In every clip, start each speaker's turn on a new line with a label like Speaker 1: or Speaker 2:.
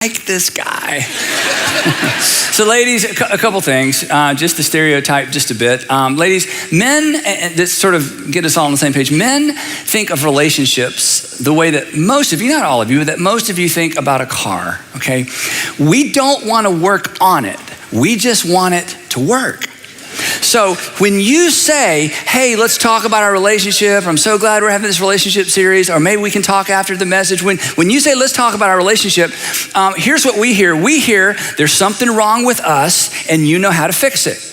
Speaker 1: like this guy. So ladies, a couple things, just to stereotype just a bit. Ladies, men, that sort of get us all on the same page. Men think of relationships the way that most of you, not all of you, that most of you think about a car, okay? We don't want to work on it. We just want it to work. So when you say, hey, let's talk about our relationship, I'm so glad we're having this relationship series, or maybe we can talk after the message. When you say, let's talk about our relationship, here's what we hear. We hear there's something wrong with us and you know how to fix it.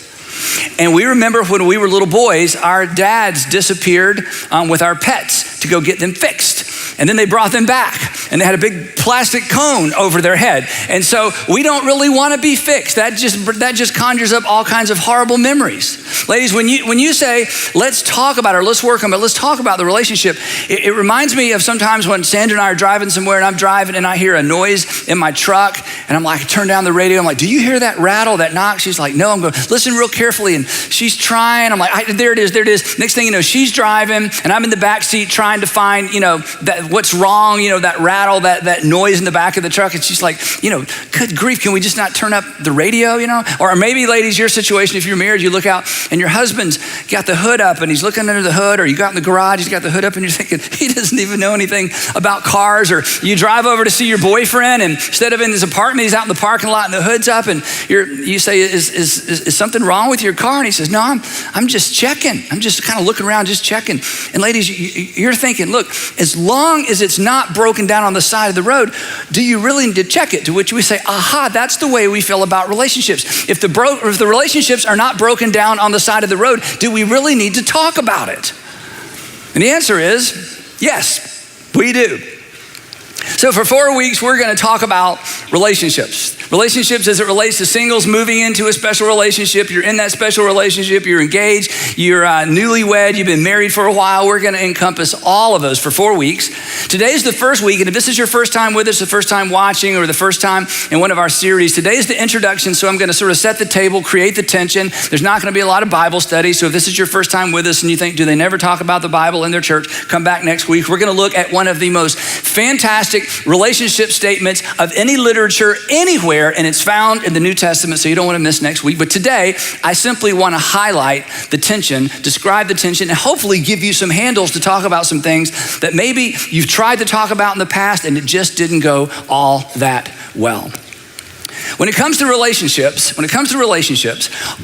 Speaker 1: And we remember when we were little boys, our dads disappeared with our pets to go get them fixed. And then they brought them back and they had a big plastic cone over their head. And so we don't really want to be fixed. That just conjures up all kinds of horrible memories. Ladies, when you say, let's talk about it, or let's work on it, let's talk about the relationship, it reminds me of sometimes when Sandra and I are driving somewhere and I'm driving and I hear a noise in my truck and I'm like, I turn down the radio. I'm like, do you hear that rattle, that knock? She's like, no. I'm going, listen real carefully. And she's trying. I'm like, there it is. Next thing you know, she's driving and I'm in the back seat trying to find, what's wrong, that rattle, that noise in the back of the truck. And she's like, good grief, can we just not turn up the radio, Or maybe, ladies, your situation, if you're married, you look out and your husband's got the hood up and he's looking under the hood, or you got in the garage, he's got the hood up and you're thinking, he doesn't even know anything about cars. Or you drive over to see your boyfriend and instead of in his apartment, he's out in the parking lot and the hood's up and you say, is something wrong with your car? And he says, no, I'm just checking. I'm just kind of looking around, just checking. And ladies, you're thinking, look, as long as it's not broken down on the side of the road, do you really need to check it? To which we say, aha, that's the way we feel about relationships. If the relationships are not broken down on the side of the road, do we really need to talk about it? And the answer is, yes, we do. So for 4 weeks, we're going to talk about relationships. Relationships as it relates to singles moving into a special relationship. You're in that special relationship. You're engaged. You're newlywed. You've been married for a while. We're going to encompass all of those for 4 weeks. Today's the first week. And if this is your first time with us, the first time watching, or the first time in one of our series, today's the introduction. So I'm going to sort of set the table, create the tension. There's not going to be a lot of Bible study. So if this is your first time with us and you think, do they never talk about the Bible in their church? Come back next week. We're going to look at one of the most fantastic relationship statements of any literature anywhere. And it's found in the New Testament, so you don't want to miss next week. But today, I simply want to highlight the tension, describe the tension, and hopefully give you some handles to talk about some things that maybe you've tried to talk about in the past and it just didn't go all that well. When it comes to relationships,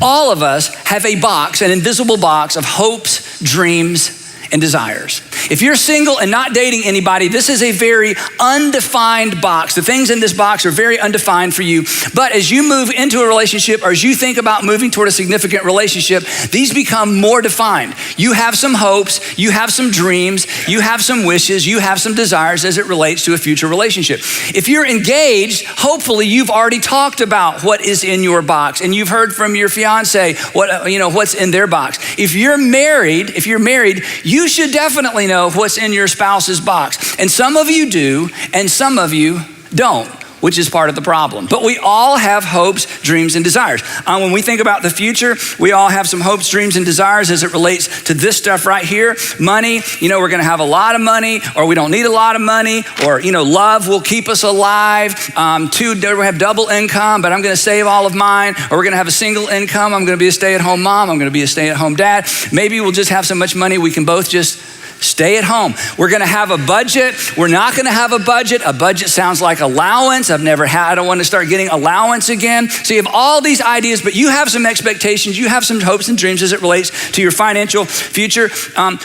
Speaker 1: all of us have a box, an invisible box of hopes, dreams, and desires. If you're single and not dating anybody, this is a very undefined box. The things in this box are very undefined for you. But as you move into a relationship, or as you think about moving toward a significant relationship, these become more defined. You have some hopes, you have some dreams, you have some wishes, you have some desires as it relates to a future relationship. If you're engaged, hopefully you've already talked about what is in your box, and you've heard from your fiance what's in their box. If you're married, you should definitely know what's in your spouse's box. And some of you do, and some of you don't, which is part of the problem. But we all have hopes, dreams, and desires. When we think about the future, we all have some hopes, dreams, and desires as it relates to this stuff right here. Money, we're gonna have a lot of money, or we don't need a lot of money, or love will keep us alive. We have double income, but I'm gonna save all of mine. Or we're gonna have a single income. I'm gonna be a stay-at-home mom. I'm gonna be a stay-at-home dad. Maybe we'll just have so much money we can both just stay at home. We're gonna have a budget. We're not gonna have a budget. A budget sounds like allowance. I don't want to start getting allowance again. So you have all these ideas, but you have some expectations. You have some hopes and dreams as it relates to your financial future.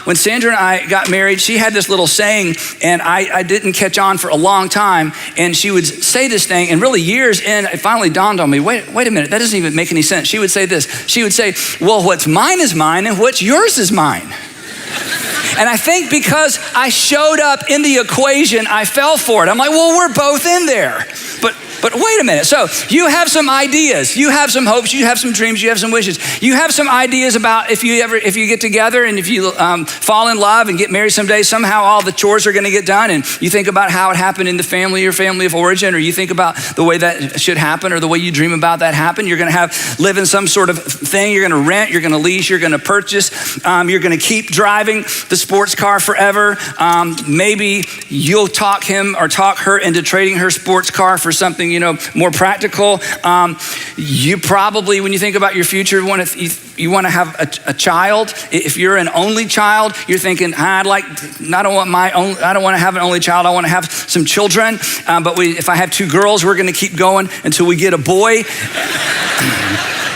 Speaker 1: When Sandra and I got married, she had this little saying, and I didn't catch on for a long time. And she would say this thing, and really years in, it finally dawned on me, wait a minute, that doesn't even make any sense. She would say this. She would say, well, what's mine is mine, and what's yours is mine. And I think because I showed up in the equation, I fell for it. I'm like, well, we're both in there. But But wait a minute. So you have some ideas, you have some hopes, you have some dreams, you have some wishes. You have some ideas about if you get together and if you fall in love and get married someday, somehow all the chores are going to get done. And you think about how it happened in the family or family of origin, or you think about the way that should happen or the way you dream about that happen. You're going to live in some sort of thing. You're going to rent, you're going to lease, you're going to purchase. You're going to keep driving the sports car forever. Maybe you'll talk him or talk her into trading her sports car for something, more practical. You probably, when you think about your future, you want to have a child. If you're an only child, you're thinking, I don't want to have an only child. I want to have some children. But if I have two girls, we're going to keep going until we get a boy.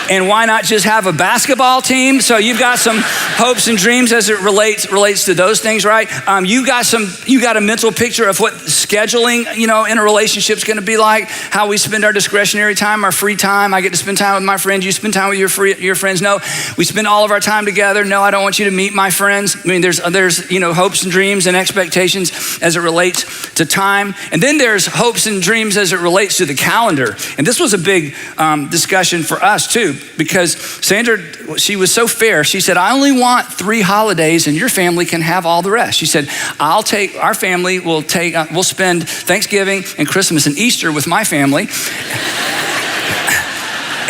Speaker 1: And why not just have a basketball team? So you've got some hopes and dreams as it relates to those things, right? You got a mental picture of what scheduling, in a relationship is going to be like, how we spend our discretionary time, our free time. I get to spend time with my friends. You spend time with your friends. No, we spend all of our time together. No, I don't want you to meet my friends. I mean, there's hopes and dreams and expectations as it relates to time. And then there's hopes and dreams as it relates to the calendar. And this was a big discussion for us too, because Sandra, she was so fair. She said, I only want 3 holidays and your family can have all the rest. She said, our family will spend Thanksgiving and Christmas and Easter with my family.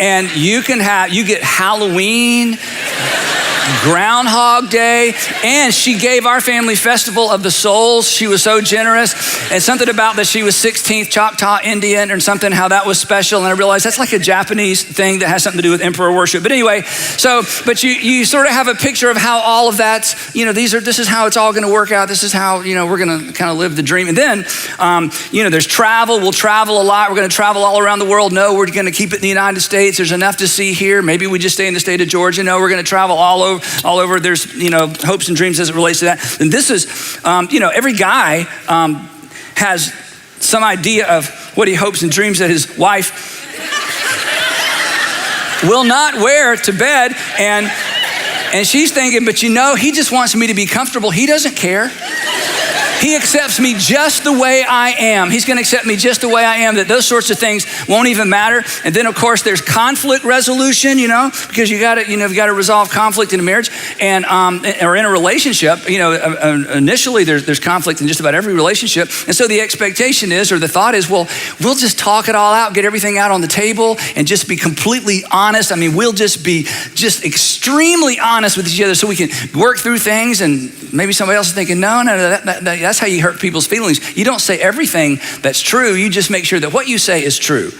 Speaker 1: And you get Halloween, Groundhog Day, and she gave our family Festival of the Souls. She was so generous. And something about that she was 16th Choctaw Indian or something, how that was special. And I realized that's like a Japanese thing that has something to do with emperor worship. But anyway, but you sort of have a picture of how all of that's, this is how it's all going to work out. This is how, we're going to kind of live the dream. And then, there's travel. We'll travel a lot. We're going to travel all around the world. No, we're going to keep it in the United States. There's enough to see here. Maybe we just stay in the state of Georgia. No, we're going to travel all over. There's, hopes and dreams as it relates to that. And this is, every guy has some idea of what he hopes and dreams that his wife will not wear to bed. And she's thinking, but he just wants me to be comfortable. He doesn't care. He accepts me just the way I am. He's going to accept me just the way I am, that those sorts of things won't even matter. And then of course there's conflict resolution, because you've got to resolve conflict in a marriage or in a relationship. Initially there's conflict in just about every relationship. And so the expectation is, or the thought is, well, we'll just talk it all out, get everything out on the table and just be completely honest. I mean, we'll just be extremely honest with each other so we can work through things. And maybe somebody else is thinking, no, that's how you hurt people's feelings. You don't say everything that's true. You just make sure that what you say is true.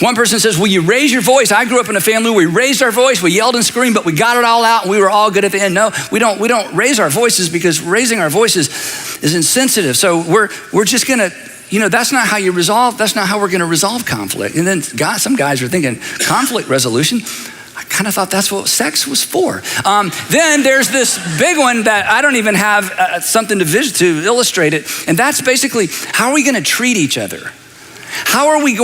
Speaker 1: One person says, will you raise your voice? I grew up in a family where we raised our voice, we yelled and screamed, but we got it all out and we were all good at the end. No, we don't raise our voices, because raising our voices is insensitive. So we're just gonna, that's not how we're gonna resolve conflict. And then some guys are thinking, conflict resolution? I kind of thought that's what sex was for. Then there's this big one that I don't even have something to illustrate it. And that's basically, how are we going to treat each other? How am I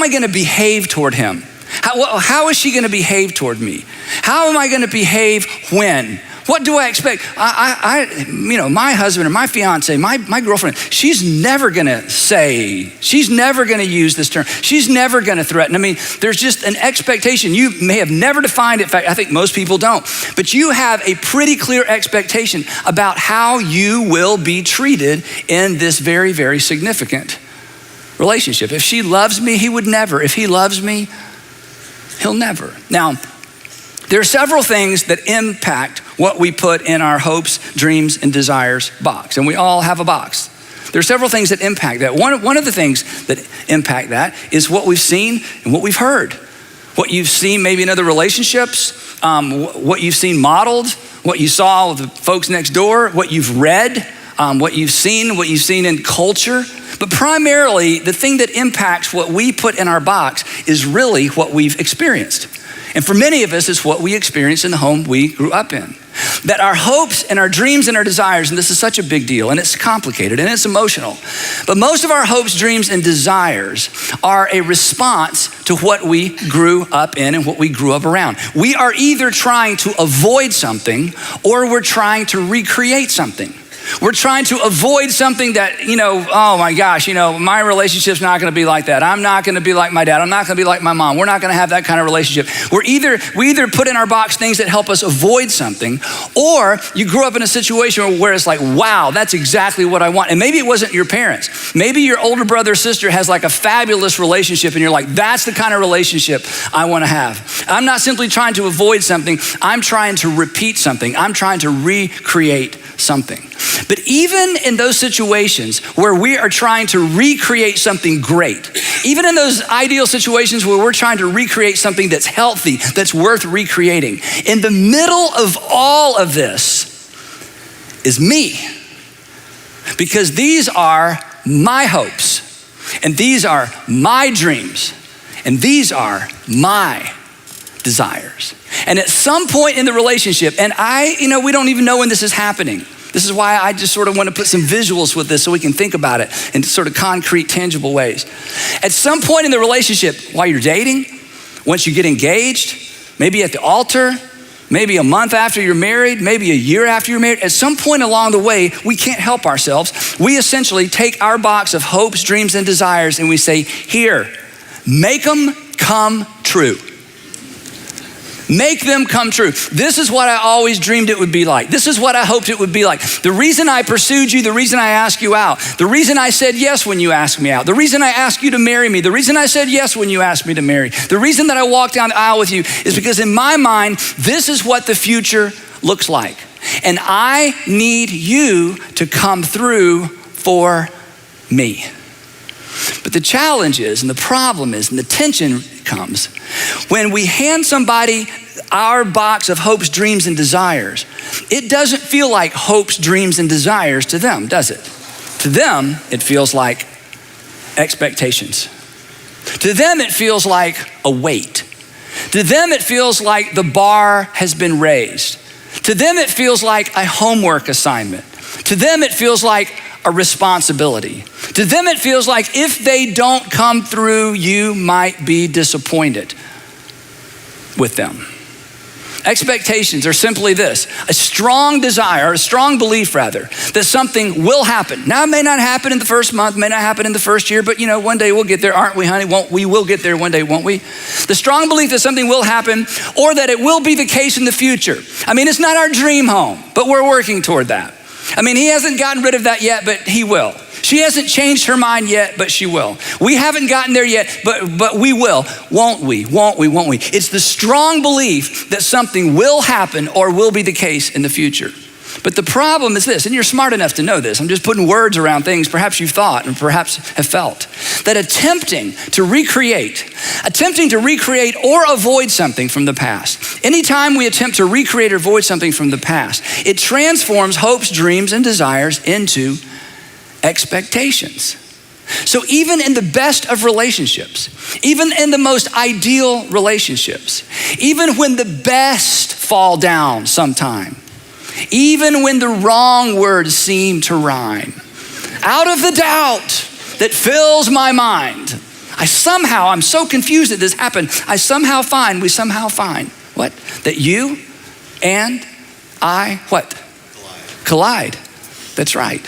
Speaker 1: going to behave toward him? How is she going to behave toward me? How am I going to behave when? What do I expect? My husband or my fiance, my girlfriend, she's never gonna use this term. She's never gonna threaten. I mean, there's just an expectation. You may have never defined it. In fact, I think most people don't. But you have a pretty clear expectation about how you will be treated in this very, very significant relationship. If she loves me, he would never. If he loves me, he'll never. Now, there are several things that impact what we put in our hopes, dreams, and desires box. And we all have a box. There are several things that impact that. One of the things that impact that is what we've seen and what we've heard. What you've seen maybe in other relationships, what you've seen modeled, what you saw with the folks next door, what you've read, what you've seen in culture. But primarily, the thing that impacts what we put in our box is really what we've experienced. And for many of us, it's what we experienced in the home we grew up in. That our hopes and our dreams and our desires, and this is such a big deal, and it's complicated and it's emotional, but most of our hopes, dreams, and desires are a response to what we grew up in and what we grew up around. We are either trying to avoid something or we're trying to recreate something. We're trying to avoid something that, oh my gosh, my relationship's not gonna be like that. I'm not gonna be like my dad. I'm not gonna be like my mom. We're not gonna have that kind of relationship. We either put in our box things that help us avoid something, or you grew up in a situation where it's like, wow, that's exactly what I want. And maybe it wasn't your parents. Maybe your older brother or sister has like a fabulous relationship and you're like, that's the kind of relationship I wanna have. I'm not simply trying to avoid something. I'm trying to repeat something. I'm trying to recreate something. But even in those situations where we are trying to recreate something great, even in those ideal situations where we're trying to recreate something that's healthy, that's worth recreating, in the middle of all of this is me. Because these are my hopes, and these are my dreams, and these are my desires. And at some point in the relationship, and we don't even know when this is happening. This is why I just sort of want to put some visuals with this so we can think about it in sort of concrete, tangible ways. At some point in the relationship, while you're dating, once you get engaged, maybe at the altar, maybe a month after you're married, maybe a year after you're married, at some point along the way, we can't help ourselves. We essentially take our box of hopes, dreams, and desires and we say, here, make them come true. Make them come true. This is what I always dreamed it would be like. This is what I hoped it would be like. The reason I pursued you, the reason I asked you out, the reason I said yes when you asked me out, the reason I asked you to marry me, the reason I said yes when you asked me to marry, the reason that I walked down the aisle with you is because in my mind, this is what the future looks like. And I need you to come through for me. But the challenge is, and the problem is, and the tension comes, when we hand somebody our box of hopes, dreams, and desires, it doesn't feel like hopes, dreams, and desires to them, does it? To them, it feels like expectations. To them, it feels like a weight. To them, it feels like the bar has been raised. To them, it feels like a homework assignment. To them, it feels like a responsibility. To them, it feels like if they don't come through, you might be disappointed with them. Expectations are simply this: a strong desire, or a strong belief rather, that something will happen. Now, it may not happen in the first month, may not happen in the first year, but one day we'll get there, aren't we, honey? We will get there one day, won't we? The strong belief that something will happen or that it will be the case in the future. I mean, it's not our dream home, but we're working toward that. I mean, he hasn't gotten rid of that yet, but he will. She hasn't changed her mind yet, but she will. We haven't gotten there yet, but we will. Won't we? Won't we? Won't we? It's the strong belief that something will happen or will be the case in the future. But the problem is this, and you're smart enough to know this. I'm just putting words around things perhaps you've thought and perhaps have felt. That attempting to recreate or avoid something from the past. Anytime we attempt to recreate or avoid something from the past, it transforms hopes, dreams, and desires into expectations. So even in the best of relationships, even in the most ideal relationships, even when the best fall down sometime, even when the wrong words seem to rhyme, out of the doubt that fills my mind, I'm so confused that this happened. We somehow find what? That you and I, what? Collide. That's right.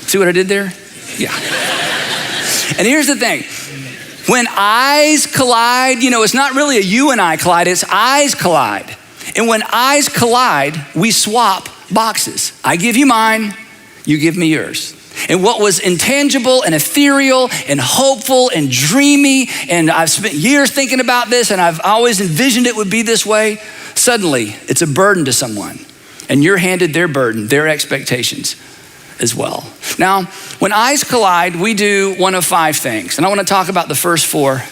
Speaker 1: See what I did there? Yeah. And here's the thing. When eyes collide, it's not really a you and I collide, it's eyes collide. And when eyes collide, we swap boxes. I give you mine, you give me yours. And what was intangible and ethereal and hopeful and dreamy, and I've spent years thinking about this and I've always envisioned it would be this way, suddenly it's a burden to someone. And you're handed their burden, their expectations as well. Now, when eyes collide, we do one of 5 things. And I want to talk about the first 4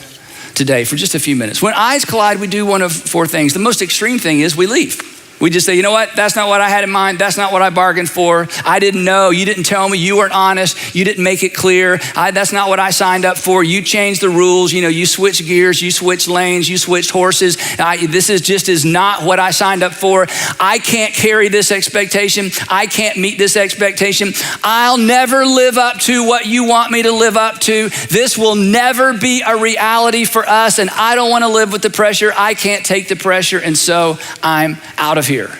Speaker 1: today for just a few minutes. When eyes collide, we do one of 4 things. The most extreme thing is we leave. We just say, you know what? That's not what I had in mind. That's not what I bargained for. I didn't know. You didn't tell me. You weren't honest. You didn't make it clear. That's not what I signed up for. You changed the rules. You switched gears. You switched lanes. You switched horses. This is not what I signed up for. I can't carry this expectation. I can't meet this expectation. I'll never live up to what you want me to live up to. This will never be a reality for us. And I don't want to live with the pressure. I can't take the pressure. And so I'm out of here.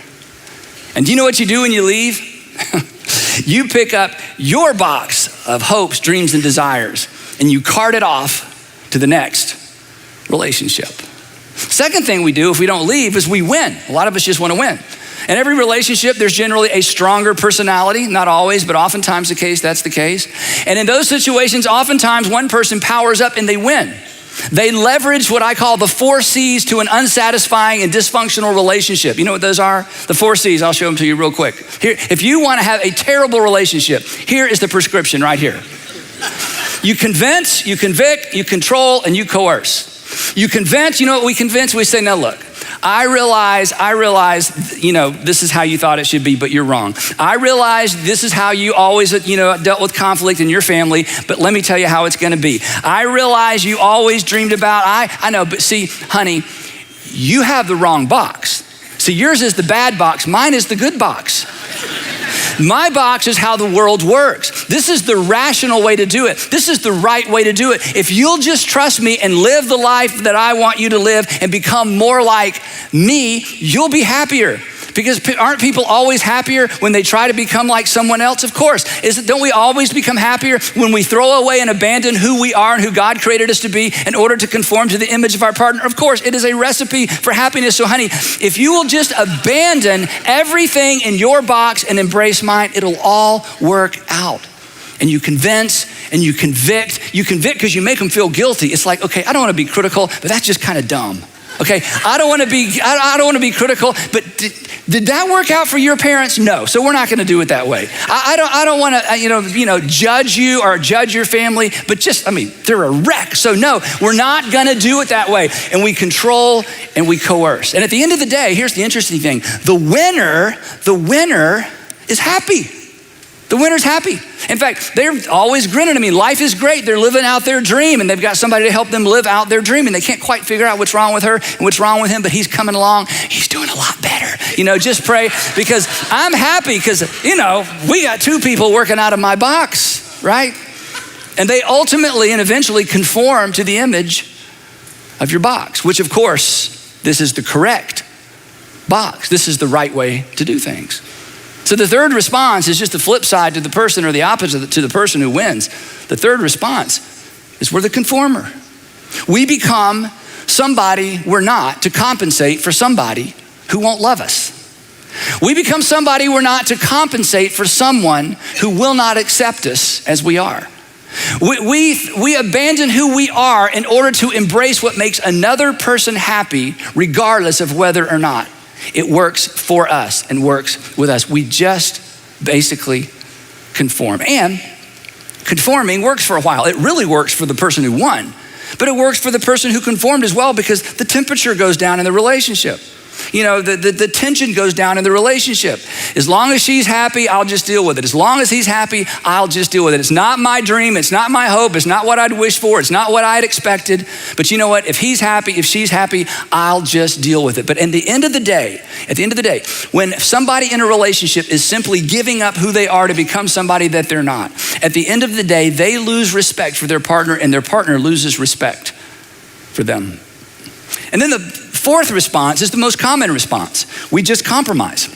Speaker 1: And do you know what you do when you leave? You pick up your box of hopes, dreams, and desires, and you cart it off to the next relationship. Second thing we do if we don't leave is we win. A lot of us just want to win. In every relationship, there's generally a stronger personality. Not always, but oftentimes the case, that's the case. And in those situations, oftentimes one person powers up and they win. They leverage what I call the 4 C's to an unsatisfying and dysfunctional relationship. You know what those are? The 4 C's, I'll show them to you real quick. Here, if you want to have a terrible relationship, here is the prescription right here. You convince, you convict, you control, and you coerce. You convince, you know what we convince? We say, now look, I realize, this is how you thought it should be, but you're wrong. I realize this is how you always, dealt with conflict in your family, but let me tell you how it's gonna be. I realize you always dreamed about, I know, but see, honey, you have the wrong box. See, yours is the bad box, mine is the good box. My box is how the world works. This is the rational way to do it. This is the right way to do it. If you'll just trust me and live the life that I want you to live and become more like me, you'll be happier. Because aren't people always happier when they try to become like someone else? Of course. Don't we always become happier when we throw away and abandon who we are and who God created us to be in order to conform to the image of our partner? Of course, it is a recipe for happiness. So honey, if you will just abandon everything in your box and embrace mine, it'll all work out. And you convince and you convict. You convict because you make them feel guilty. It's like, okay, I don't want to be critical, but that's just kind of dumb. Okay, I don't want to be critical, but did that work out for your parents? No, so we're not going to do it that way. I don't want to, judge you or judge your family, but they're a wreck. So no, we're not going to do it that way. And we control and we coerce. And at the end of the day, here's the interesting thing: the winner is happy. The winner's happy. In fact, they're always grinning. Life is great. They're living out their dream and they've got somebody to help them live out their dream, and they can't quite figure out what's wrong with her and what's wrong with him, but he's coming along. He's doing a lot better. Just pray, because I'm happy because, we got 2 people working out of my box, right? And they ultimately and eventually conform to the image of your box, which of course, this is the correct box. This is the right way to do things. So the third response is just the flip side to the person, or the opposite to the person who wins. The third response is we're the conformer. We become somebody we're not to compensate for somebody who won't love us. We become somebody we're not to compensate for someone who will not accept us as we are. We abandon who we are in order to embrace what makes another person happy, regardless of whether or not it works for us and works with us. We just basically conform. And conforming works for a while. It really works for the person who won, but it works for the person who conformed as well, because the temperature goes down in the relationship. The tension goes down in the relationship. As long as she's happy, I'll just deal with it. As long as he's happy, I'll just deal with it. It's not my dream. It's not my hope. It's not what I'd wish for. It's not what I'd expected. But you know what? If he's happy, if she's happy, I'll just deal with it. But at the end of the day, when somebody in a relationship is simply giving up who they are to become somebody that they're not, at the end of the day, they lose respect for their partner, and their partner loses respect for them. And then the fourth response is the most common response. We just compromise.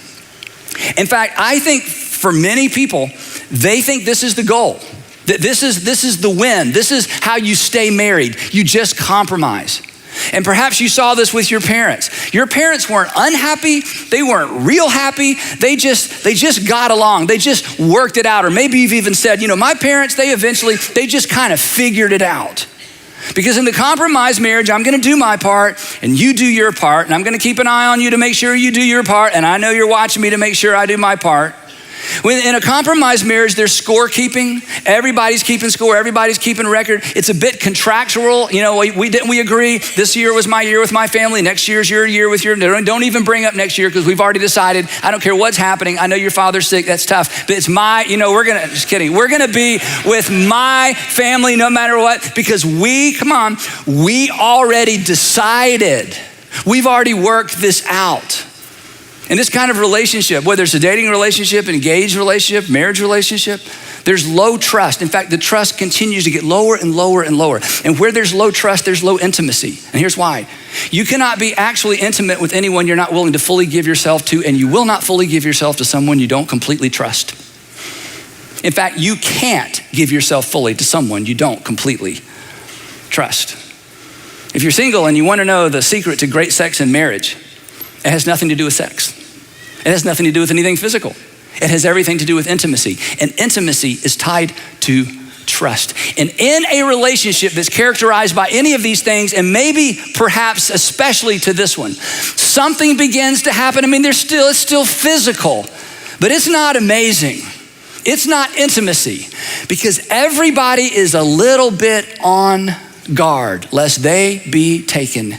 Speaker 1: In fact, I think for many people, they think this is the goal. That this is the win. This is how you stay married. You just compromise. And perhaps you saw this with your parents. Your parents weren't unhappy. They weren't real happy. They just got along. They just worked it out. Or maybe you've even said, my parents, they just kind of figured it out. Because in the compromise marriage, I'm gonna do my part and you do your part, and I'm gonna keep an eye on you to make sure you do your part, and I know you're watching me to make sure I do my part. When in a compromise marriage, there's scorekeeping. Everybody's keeping score. Everybody's keeping record. It's a bit contractual. We agree. This year was my year with my family. Next year's your year with your. Don't even bring up next year, because we've already decided. I don't care what's happening. I know your father's sick. That's tough. But it's my. Just kidding. We're gonna be with my family no matter what, because we already decided. We've already worked this out. In this kind of relationship, whether it's a dating relationship, an engaged relationship, marriage relationship, there's low trust. In fact, the trust continues to get lower and lower and lower. And where there's low trust, there's low intimacy. And here's why. You cannot be actually intimate with anyone you're not willing to fully give yourself to, and you will not fully give yourself to someone you don't completely trust. In fact, you can't give yourself fully to someone you don't completely trust. If you're single and you want to know the secret to great sex in marriage, it has nothing to do with sex. It has nothing to do with anything physical. It has everything to do with intimacy. And intimacy is tied to trust. And in a relationship that's characterized by any of these things, and maybe perhaps especially to this one, something begins to happen. I mean, it's still physical, but it's not amazing. It's not intimacy, because everybody is a little bit on guard lest they be taken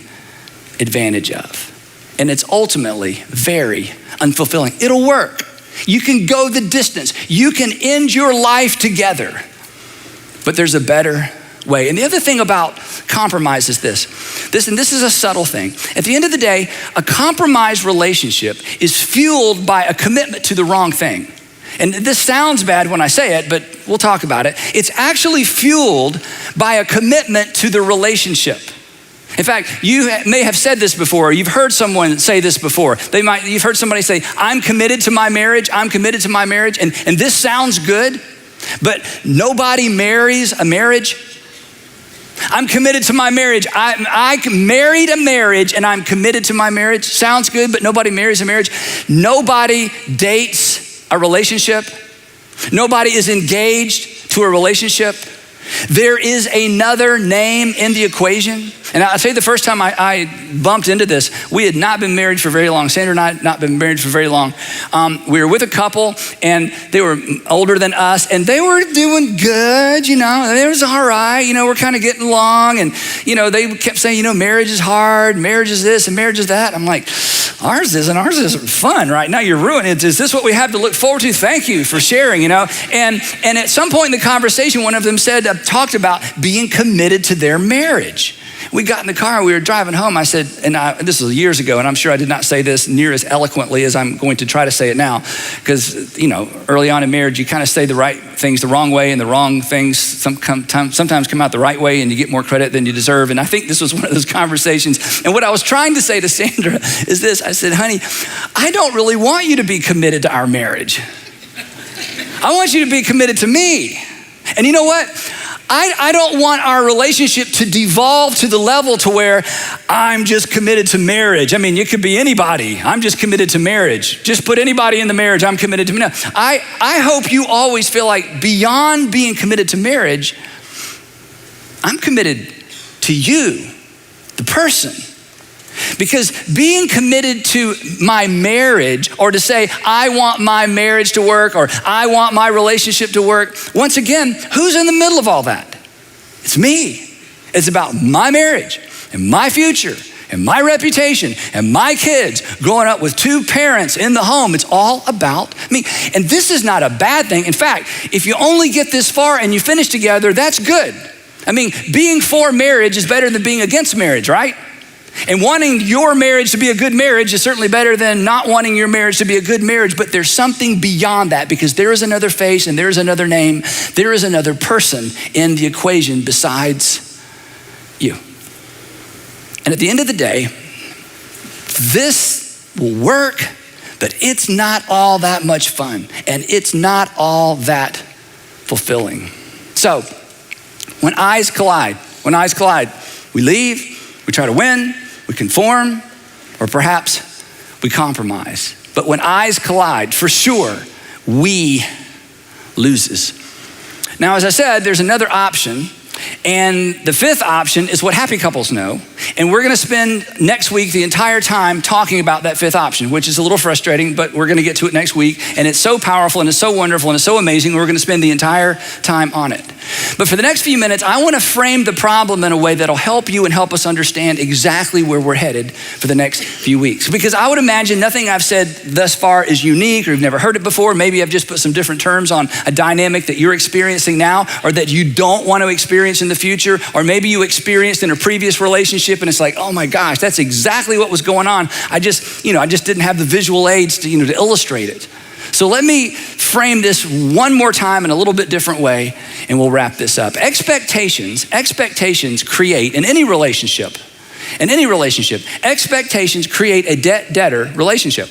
Speaker 1: advantage of. And it's ultimately very unfulfilling. It'll work. You can go the distance. You can end your life together. But there's a better way. And the other thing about compromise is this, and this is a subtle thing. At the end of the day, a compromised relationship is fueled by a commitment to the wrong thing. And this sounds bad when I say it, but we'll talk about it. It's actually fueled by a commitment to the relationship. In fact, you may have said this before. You've heard someone say this before. You've heard somebody say, I'm committed to my marriage. I'm committed to my marriage. And this sounds good, but nobody marries a marriage. I'm committed to my marriage. I married a marriage and I'm committed to my marriage. Sounds good, but nobody marries a marriage. Nobody dates a relationship. Nobody is engaged to a relationship. There is another name in the equation. And I'll tell you, the first time I bumped into this, we had not been married for very long. Sandra and I had not been married for very long. We were with a couple and they were older than us and they were doing good, it was all right. We're kind of getting along and, they kept saying, marriage is hard, marriage is this and marriage is that. I'm like, ours isn't fun right now. You're ruining it. Is this what we have to look forward to? Thank you for sharing, And at some point in the conversation, one of them talked about being committed to their marriage. We got in the car and we were driving home. I said, this was years ago, and I'm sure I did not say this near as eloquently as I'm going to try to say it now, because, early on in marriage, you kind of say the right things the wrong way, and the wrong things sometimes come out the right way, and you get more credit than you deserve. And I think this was one of those conversations. And what I was trying to say to Sandra is this. I said, honey, I don't really want you to be committed to our marriage. I want you to be committed to me. And you know what? I don't want our relationship to devolve to the level to where I'm just committed to marriage. I mean, you could be anybody. I'm just committed to marriage. Just put anybody in the marriage. I'm committed to marriage. I hope you always feel like beyond being committed to marriage, I'm committed to you, the person. Because being committed to my marriage, or to say, I want my marriage to work, or I want my relationship to work, once again, who's in the middle of all that? It's me. It's about my marriage and my future and my reputation and my kids growing up with two parents in the home. It's all about me. And this is not a bad thing. In fact, if you only get this far and you finish together, that's good. I mean, being for marriage is better than being against marriage, right? And wanting your marriage to be a good marriage is certainly better than not wanting your marriage to be a good marriage, but there's something beyond that, because there is another face and there is another name. There is another person in the equation besides you. And at the end of the day, this will work, but it's not all that much fun and it's not all that fulfilling. So when eyes collide, we leave, we try to win, we conform, or perhaps we compromise. But when eyes collide, for sure, we loses. Now, as I said, there's another option. And the fifth option is what happy couples know. And we're gonna spend next week the entire time talking about that fifth option, which is a little frustrating, but we're gonna get to it next week. And it's so powerful and it's so wonderful and it's so amazing. We're gonna spend the entire time on it. But for the next few minutes, I wanna frame the problem in a way that'll help you and help us understand exactly where we're headed for the next few weeks. Because I would imagine nothing I've said thus far is unique, or you've never heard it before. Maybe I've just put some different terms on a dynamic that you're experiencing now, or that you don't want to experience in the future, or maybe you experienced in a previous relationship and it's like, oh my gosh, that's exactly what was going on. I just didn't have the visual aids to illustrate it. So let me frame this one more time in a little bit different way, and we'll wrap this up. Expectations create, in any relationship, expectations create a debt-debtor relationship.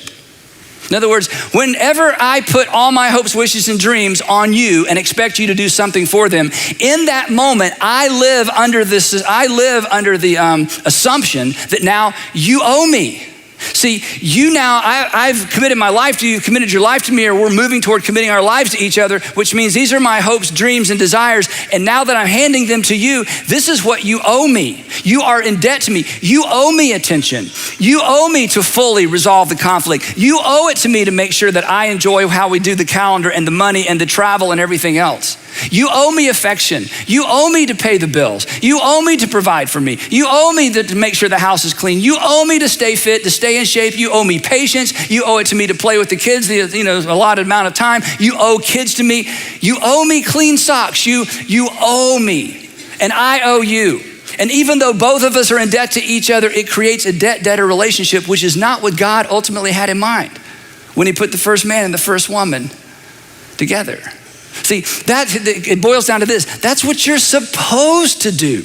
Speaker 1: In other words, whenever I put all my hopes, wishes, and dreams on you and expect you to do something for them, in that moment, I live under the assumption that now you owe me. See, I've committed my life to you, you've committed your life to me, or we're moving toward committing our lives to each other, which means these are my hopes, dreams, and desires. And now that I'm handing them to you, this is what you owe me. You are in debt to me. You owe me attention. You owe me to fully resolve the conflict. You owe it to me to make sure that I enjoy how we do the calendar and the money and the travel and everything else. You owe me affection. You owe me to pay the bills. You owe me to provide for me. You owe me to make sure the house is clean. You owe me to stay fit, to stay in shape. You owe me patience. You owe it to me to play with the kids, allotted amount of time. You owe kids to me. You owe me clean socks. You owe me, and I owe you. And even though both of us are in debt to each other, it creates a debt-debtor relationship, which is not what God ultimately had in mind when he put the first man and the first woman together. See, it boils down to this. That's what you're supposed to do.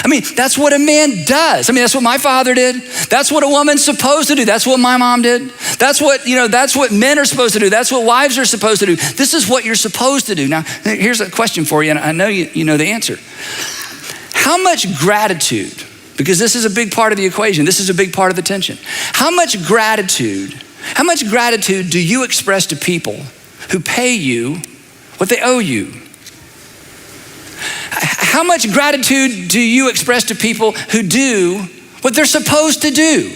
Speaker 1: I mean, that's what a man does. I mean, that's what my father did. That's what a woman's supposed to do. That's what my mom did. That's what men are supposed to do. That's what wives are supposed to do. This is what you're supposed to do. Now, here's a question for you, and I know you know the answer. How much gratitude, because this is a big part of the equation, this is a big part of the tension. How much gratitude do you express to people who pay you what they owe you? How much gratitude do you express to people who do what they're supposed to do?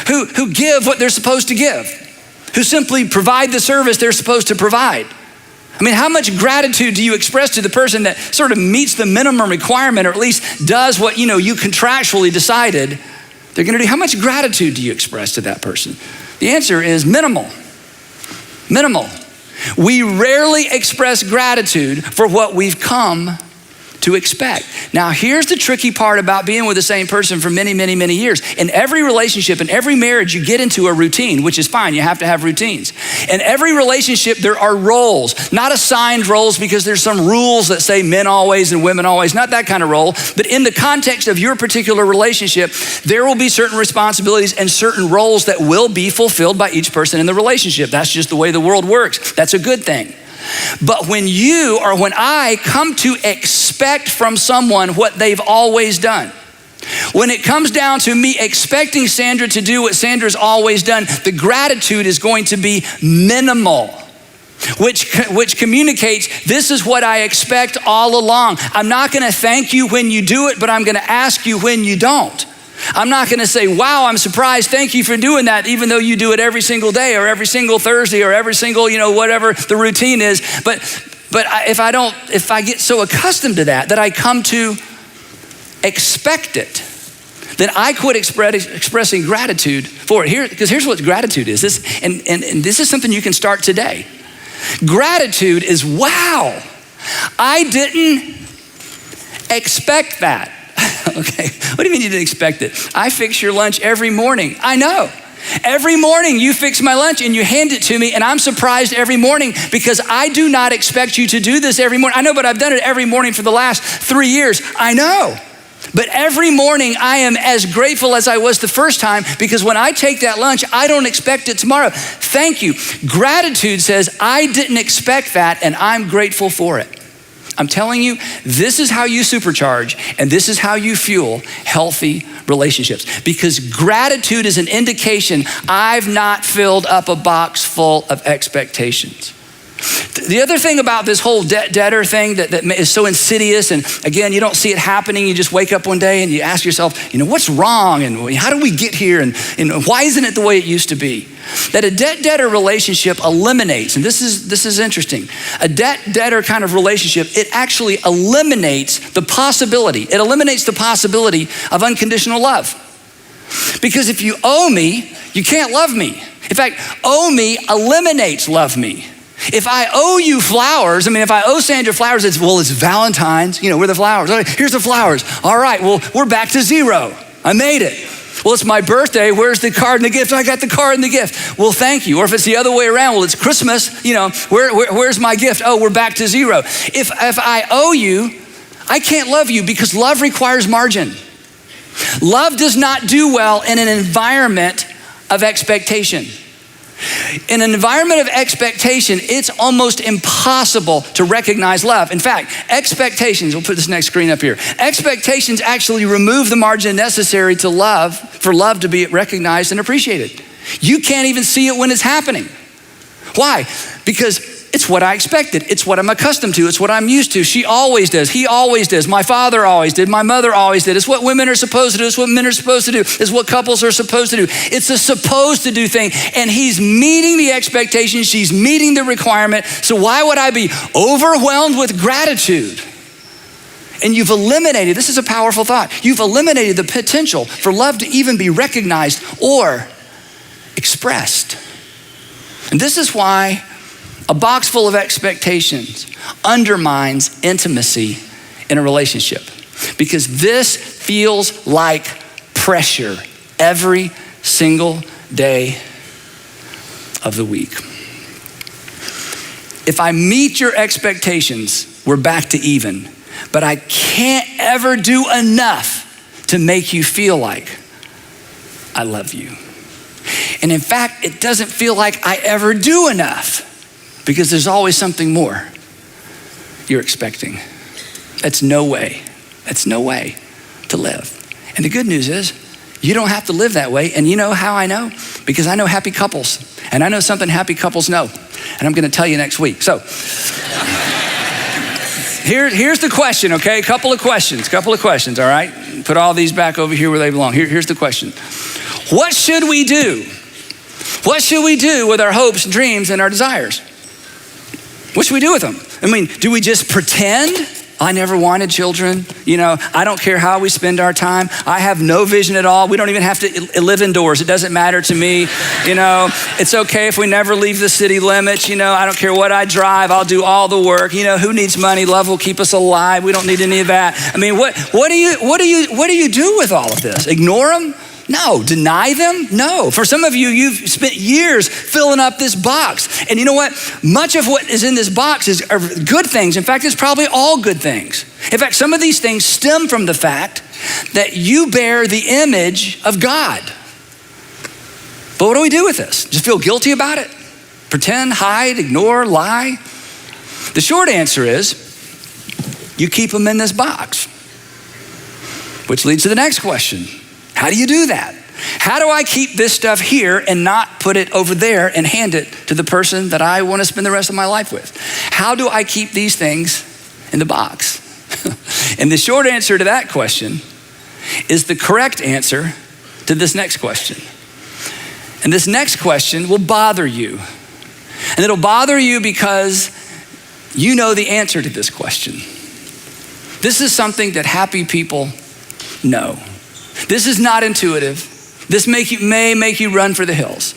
Speaker 1: Who give what they're supposed to give? Who simply provide the service they're supposed to provide? I mean, how much gratitude do you express to the person that sort of meets the minimum requirement, or at least does what you contractually decided they're gonna do? How much gratitude do you express to that person? The answer is minimal. Minimal. We rarely express gratitude for what we've come to expect. Now, here's the tricky part about being with the same person for many, many, many years. In every relationship, in every marriage, you get into a routine, which is fine. You have to have routines. In every relationship, there are roles, not assigned roles because there's some rules that say men always and women always, not that kind of role. But in the context of your particular relationship, there will be certain responsibilities and certain roles that will be fulfilled by each person in the relationship. That's just the way the world works. That's a good thing. But when I come to expect from someone what they've always done, when it comes down to me expecting Sandra to do what Sandra's always done, the gratitude is going to be minimal, which communicates this is what I expect all along. I'm not gonna thank you when you do it, but I'm gonna ask you when you don't. I'm not gonna say, wow, I'm surprised, thank you for doing that, even though you do it every single day or every single Thursday or every single, whatever the routine is. But if I get so accustomed to that I come to expect it, then I quit expressing gratitude for it. Because here's what gratitude is. And this is something you can start today. Gratitude is, wow, I didn't expect that. Okay, what do you mean you didn't expect it? I fix your lunch every morning. I know. Every morning you fix my lunch and you hand it to me, and I'm surprised every morning because I do not expect you to do this every morning. I know, but I've done it every morning for the last 3 years. I know. But every morning I am as grateful as I was the first time, because when I take that lunch, I don't expect it tomorrow. Thank you. Gratitude says, I didn't expect that and I'm grateful for it. I'm telling you, this is how you supercharge and this is how you fuel healthy relationships, because gratitude is an indication I've not filled up a box full of expectations. The other thing about this whole debtor thing that is so insidious, and again, you don't see it happening, you just wake up one day and you ask yourself, what's wrong and how do we get here and why isn't it the way it used to be? That a debt-debtor relationship eliminates, and this is interesting, a debt-debtor kind of relationship, it actually eliminates the possibility of unconditional love. Because if you owe me, you can't love me. In fact, owe me eliminates love me. If I owe you flowers, if I owe Sandra flowers, it's Valentine's, we're the flowers. Okay, here's the flowers. All right, well, we're back to zero. I made it. Well, it's my birthday. Where's the card and the gift? I got the card and the gift. Well, thank you. Or if it's the other way around, well, it's Christmas. Where's my gift? Oh, we're back to zero. If I owe you, I can't love you because love requires margin. Love does not do well in an environment of expectation. In an environment of expectation, it's almost impossible to recognize love. In fact, expectations, we'll put this next screen up here. Expectations actually remove the margin necessary for love to be recognized and appreciated. You can't even see it when it's happening. Why? Because it's what I expected. It's what I'm accustomed to. It's what I'm used to. She always does. He always does. My father always did. My mother always did. It's what women are supposed to do. It's what men are supposed to do. It's what couples are supposed to do. It's a supposed to do thing. And he's meeting the expectation. She's meeting the requirement. So why would I be overwhelmed with gratitude? And you've eliminated, this is a powerful thought, you've eliminated the potential for love to even be recognized or expressed. And this is why a box full of expectations undermines intimacy in a relationship, because this feels like pressure every single day of the week. If I meet your expectations, we're back to even, but I can't ever do enough to make you feel like I love you. And in fact, it doesn't feel like I ever do enough, because there's always something more you're expecting. That's no way to live. And the good news is, you don't have to live that way. And you know how I know? Because I know happy couples. And I know something happy couples know. And I'm gonna tell you next week. So, here's the question, okay? Couple of questions, all right? Put all these back over here where they belong. Here's the question. What should we do? What should we do with our hopes, dreams, and our desires? What should we do with them? I mean, do we just pretend? I never wanted children. I don't care how we spend our time. I have no vision at all. We don't even have to live indoors. It doesn't matter to me. It's okay if we never leave the city limits. I don't care what I drive. I'll do all the work. Who needs money? Love will keep us alive. We don't need any of that. I mean, what do you do with all of this? Ignore them? No. Deny them? No. For some of you, you've spent years filling up this box. And you know what? Much of what is in this box are good things. In fact, it's probably all good things. In fact, some of these things stem from the fact that you bear the image of God. But what do we do with this? Just feel guilty about it? Pretend, hide, ignore, lie? The short answer is, you keep them in this box. Which leads to the next question. How do you do that? How do I keep this stuff here and not put it over there and hand it to the person that I want to spend the rest of my life with? How do I keep these things in the box? And the short answer to that question is the correct answer to this next question. And this next question will bother you. And it'll bother you because you know the answer to this question. This is something that happy people know. This is not intuitive. This may make you run for the hills.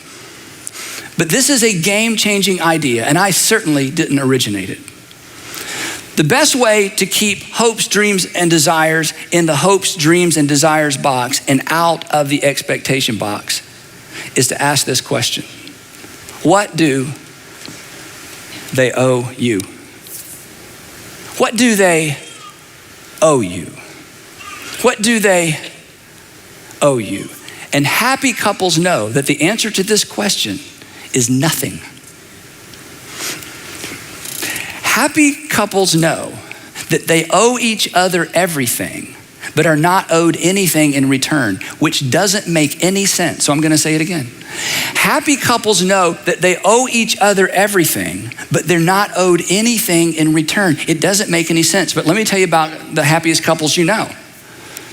Speaker 1: But this is a game-changing idea, and I certainly didn't originate it. The best way to keep hopes, dreams, and desires in the hopes, dreams, and desires box and out of the expectation box is to ask this question. What do they owe you? What do they owe you? What do they owe you? And happy couples know that the answer to this question is nothing. Happy couples know that they owe each other everything, but are not owed anything in return, which doesn't make any sense. So I'm going to say it again. Happy couples know that they owe each other everything, but they're not owed anything in return. It doesn't make any sense. But let me tell you about the happiest couples you know.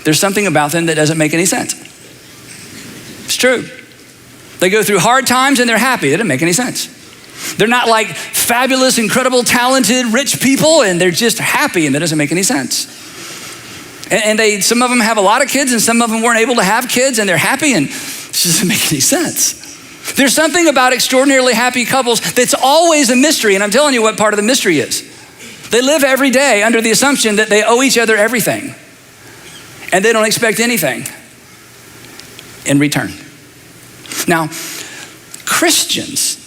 Speaker 1: There's something about them that doesn't make any sense. It's true. They go through hard times and they're happy. It doesn't make any sense. They're not like fabulous, incredible, talented, rich people, and they're just happy, and that doesn't make any sense. And some of them have a lot of kids, and some of them weren't able to have kids, and they're happy, and it doesn't make any sense. There's something about extraordinarily happy couples that's always a mystery, and I'm telling you what part of the mystery is. They live every day under the assumption that they owe each other everything, and they don't expect anything in return. Now, Christians,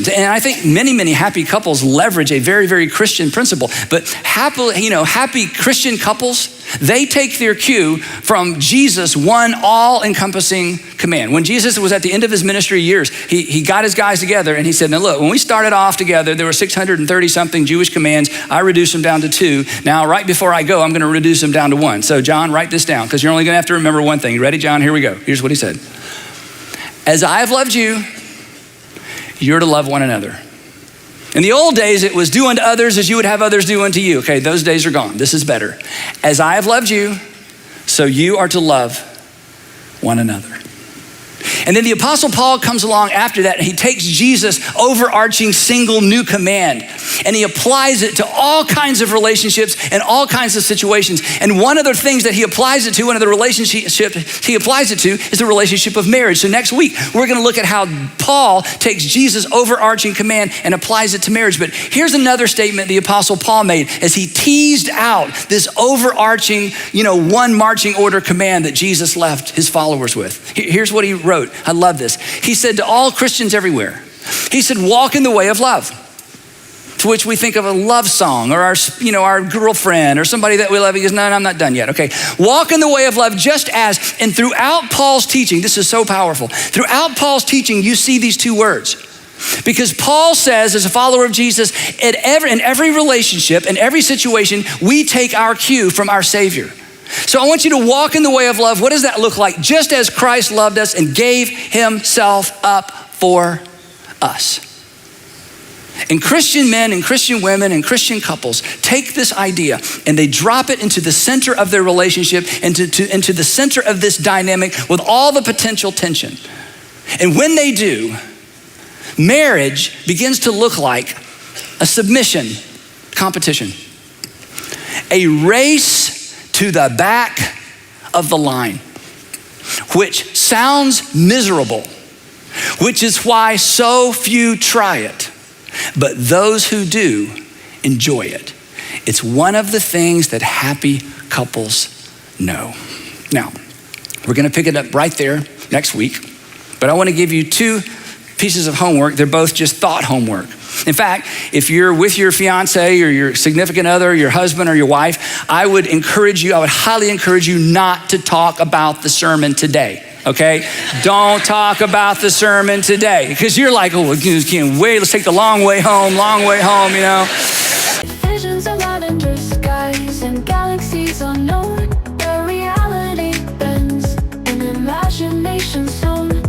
Speaker 1: and I think many happy couples leverage a very, very Christian principle, but happy Christian couples, they take their cue from Jesus' one all-encompassing command. When Jesus was at the end of his ministry years, he got his guys together and he said, now look, when we started off together, there were 630 something Jewish commands. I reduced them down to 2. Now, right before I go, I'm gonna reduce them down to 1. So John, write this down, because you're only gonna have to remember one thing. You ready, John? Here we go. Here's what he said. As I have loved you, you're to love one another. In the old days, it was do unto others as you would have others do unto you. Okay, those days are gone. This is better. As I have loved you, so you are to love one another. And then the Apostle Paul comes along after that, and he takes Jesus' overarching single new command, and he applies it to all kinds of relationships and all kinds of situations. And one of the things that he applies it to, one of the relationships he applies it to, is the relationship of marriage. So next week, we're gonna look at how Paul takes Jesus' overarching command and applies it to marriage. But here's another statement the Apostle Paul made as he teased out this overarching, one marching order command that Jesus left his followers with. Here's what he wrote. I love this. He said to all Christians everywhere, he said, walk in the way of love. To which we think of a love song or our girlfriend or somebody that we love. He goes, no, I'm not done yet. Okay, walk in the way of love just as, and throughout Paul's teaching, this is so powerful. Throughout Paul's teaching, you see these two words. Because Paul says, as a follower of Jesus, in every relationship, in every situation, we take our cue from our Savior. So I want you to walk in the way of love. What does that look like? Just as Christ loved us and gave himself up for us. And Christian men and Christian women and Christian couples take this idea and they drop it into the center of their relationship, into the center of this dynamic with all the potential tension. And when they do, marriage begins to look like a submission competition, a race to the back of the line, which sounds miserable, which is why so few try it, but those who do enjoy it. It's one of the things that happy couples know. Now, we're gonna pick it up right there next week, but I wanna give you 2 pieces of homework. They're both just thought homework. In fact, if you're with your fiance or your significant other, your husband or your wife, I would highly encourage you not to talk about the sermon today, okay? Don't talk about the sermon today, because you're like, oh, can't wait, let's take the long way home,
Speaker 2: Visions of lavender skies and galaxies unknown, where reality bends in imagination zone.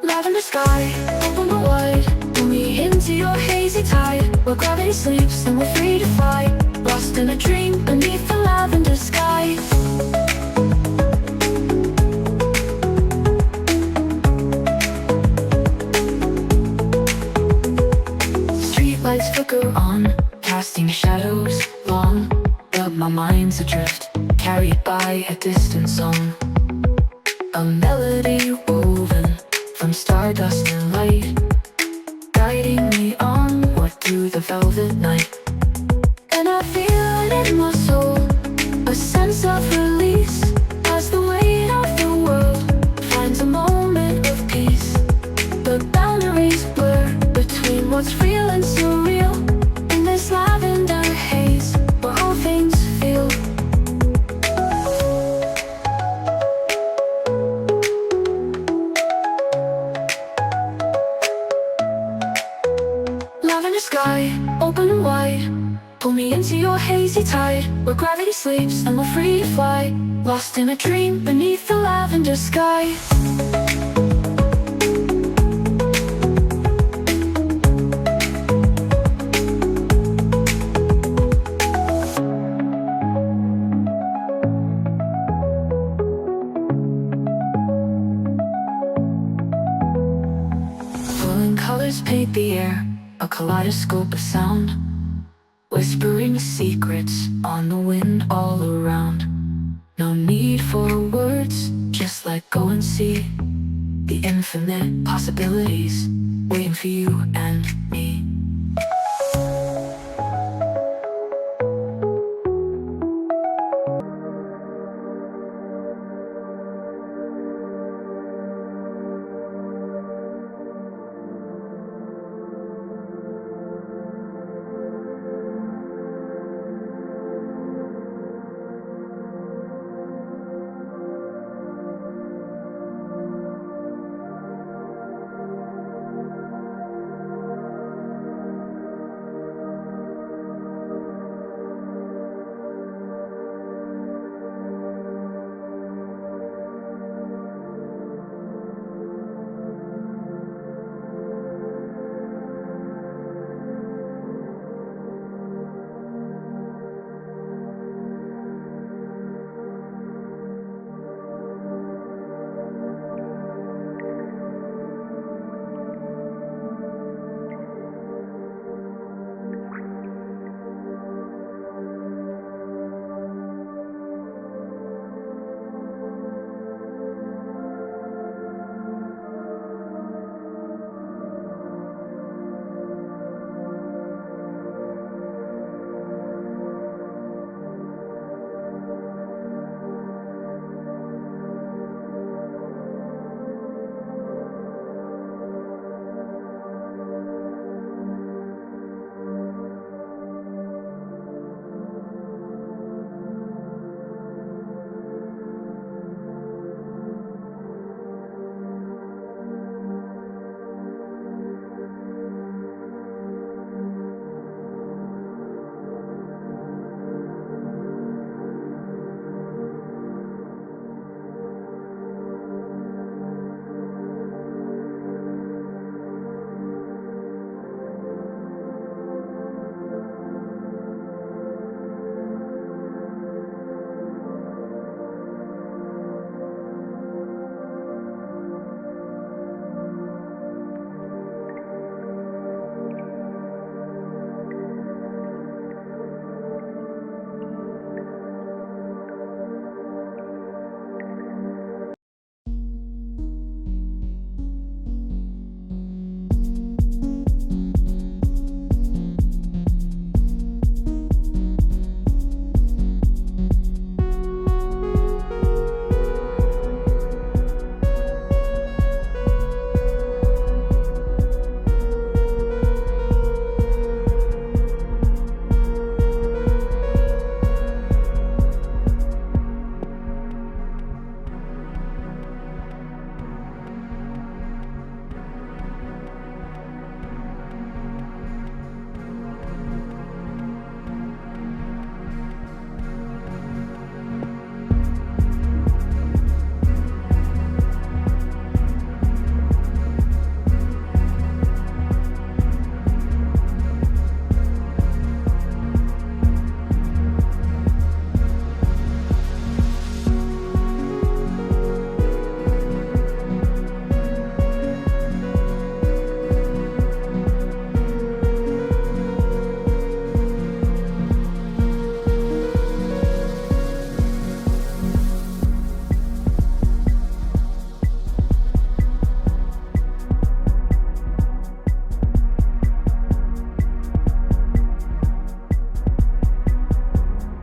Speaker 2: Lavender sky, open but wide, pull me into your hazy tide, where gravity sleeps and we're free to fly, lost in a dream beneath the lavender sky. Streetlights flicker on, casting shadows long, but my mind's adrift, carried by a distant song. A melody woven from stardust and light, guiding me onward through the velvet night. And I feel it in my soul, a sense of release, as the weight of the world finds a moment of peace. The boundaries blur between what's real and surreal, in this lavender haze where all things feel. Lavender sky, open and wide, pull me into your hazy tide, where gravity sleeps and we're free to fly, lost in a dream beneath the lavender sky. Falling colors paint the air, a kaleidoscope of sound, whispering secrets on the wind all around. No need for words, just let go and see the infinite possibilities waiting for you and me.